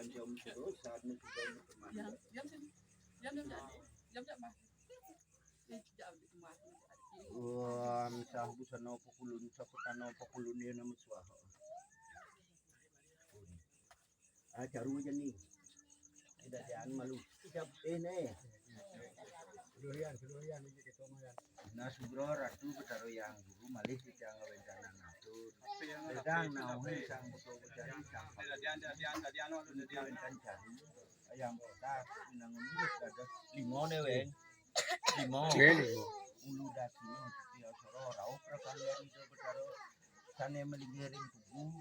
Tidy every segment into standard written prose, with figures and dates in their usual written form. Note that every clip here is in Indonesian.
jam terus saat ini kita jam jam jam jam jam mah jam mah sah busana pakulun sa petana pakulun dia nama suaha jaru aja nih tidak jangan malu kita ini Kedurian ini kita mayan. Nah subro ratu betaro yang guru malih kita ngawencana natur. Sedang nawi sang betul berjadi sang. Dia cari ayam kotak nang ngurus ada limone weng. Limo. Ulu dasino setiap soro rau prakanyan itu betaro sane melingering tubuh.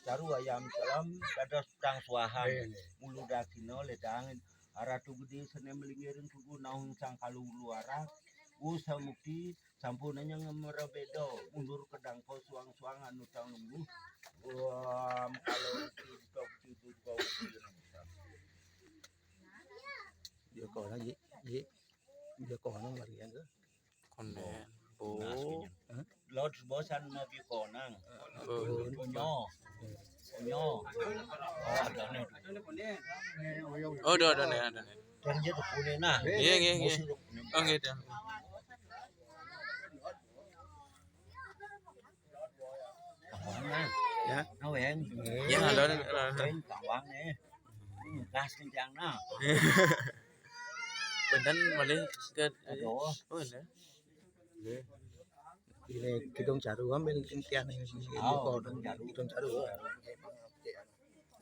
Caru ayam salam dados tang suahan. Ulu dasino ledang Aratu gede sene melingiring tugu naung sang kalu luara usa mukti sampunanya ngemerabedo mundur kedang kau suang-suang anu tang nunggu kalau itu kau dia kau lagi dia kau nang larian ke konen bu lot bosan mau bi konang nyo ada nih oh ada nih dan dia tuh punya nah iya oh gitu ya aweng ya ada kawang nih gas kencang nah bener malih ke aduh oh ini Kidong Caru ambil impian yang sini Kidong Caru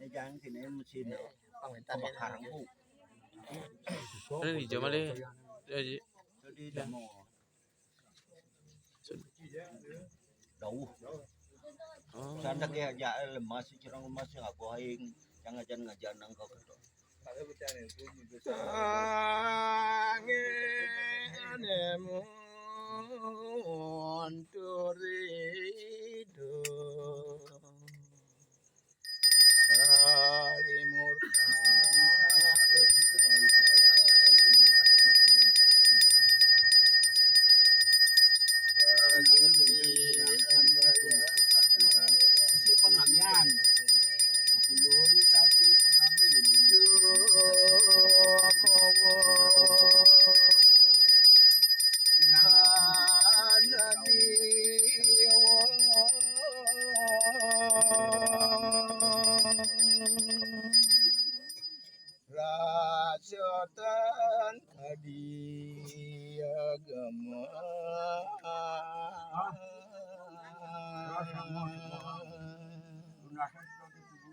ini jangan sini mesin pembakaran bu ini hijau malih jadi demo dauh sana dia aja lemas cirang lemas yang aku aing jangan ngajan nang kau ketok Monturido Salimurta isi pengamian Pukulun kaki pengamin Rajotan kadiagama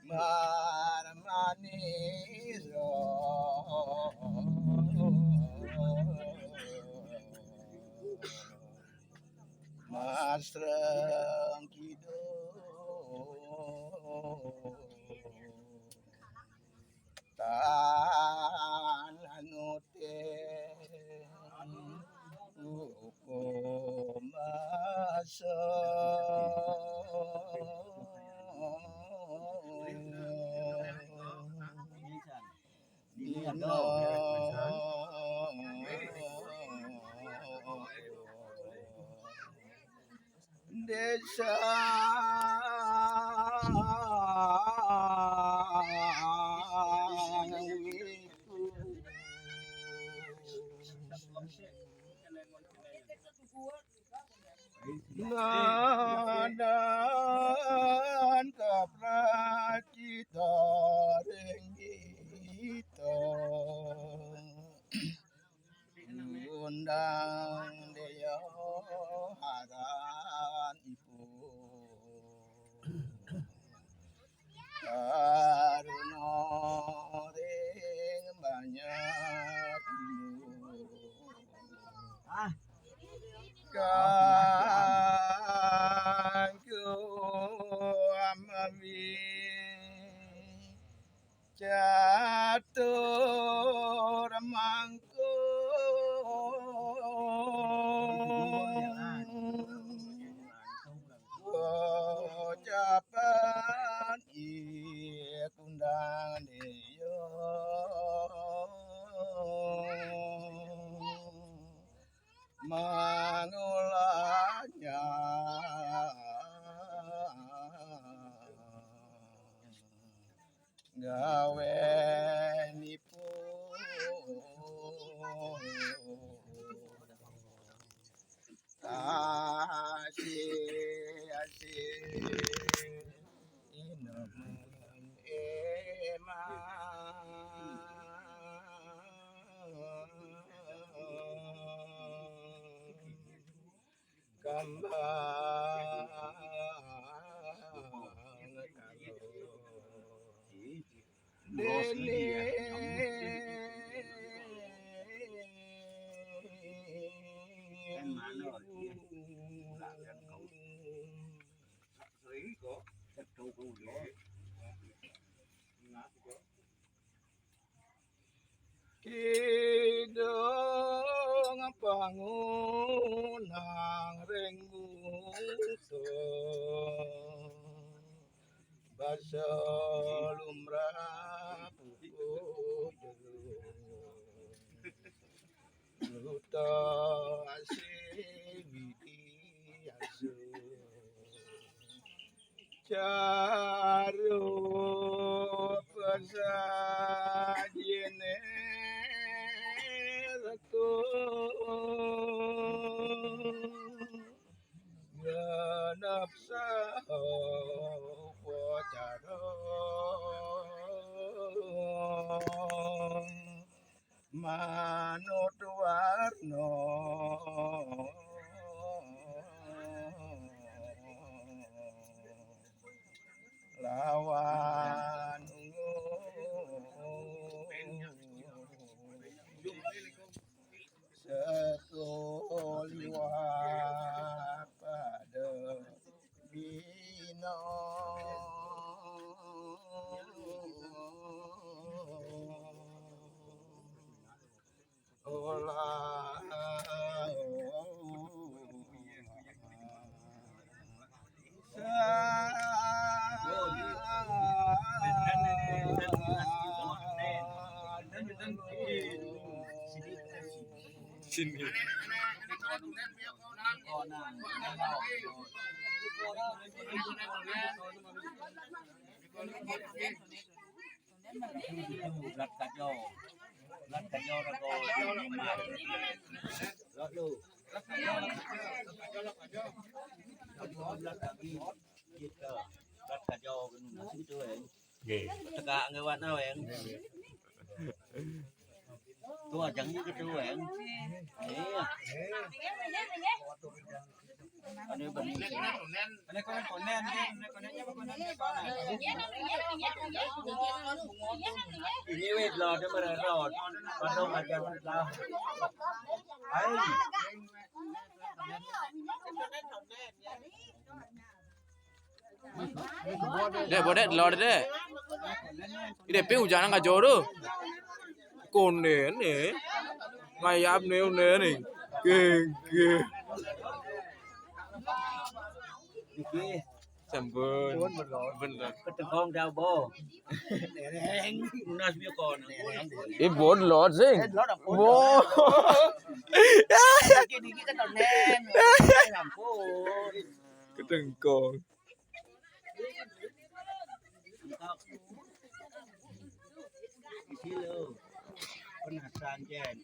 Marmaniro Masreng kido Tananuten Ukumasa Desa Nadan kapracita renggita undang dia haran ibu karuna ring banyak kangku amami catur mangku ucapan ikundang dia manulanya gawe nipu asih inemen kambang dene kan mana dia kan kau sering kok kau kau yo kidung pangunang rengguso basa lumrah luta asimi asu caro pasajene ratu nafsa pocaro manut warna lawan setoliwa pada bina olah sini lật cả vô ra rồi nhưng mà lót luôn lật cả đi giết lật cả vô nó xíu tôi tất cả người bạn nào em tôi chẳng như cái chú em anh ấy bận anh ấy còn nen như vậy lọt cho mà lọt còn đâu mà chẳng lao ấy deh bodet lor deh ide pe hujan nggak jodoh konen nih ngayap nih nih ke kia sambun bener cái từng con rau bò nó biết con bốn lọt sih bò cái đi cái tàu nen làm phố cái từng con cái luôn con hạt san trên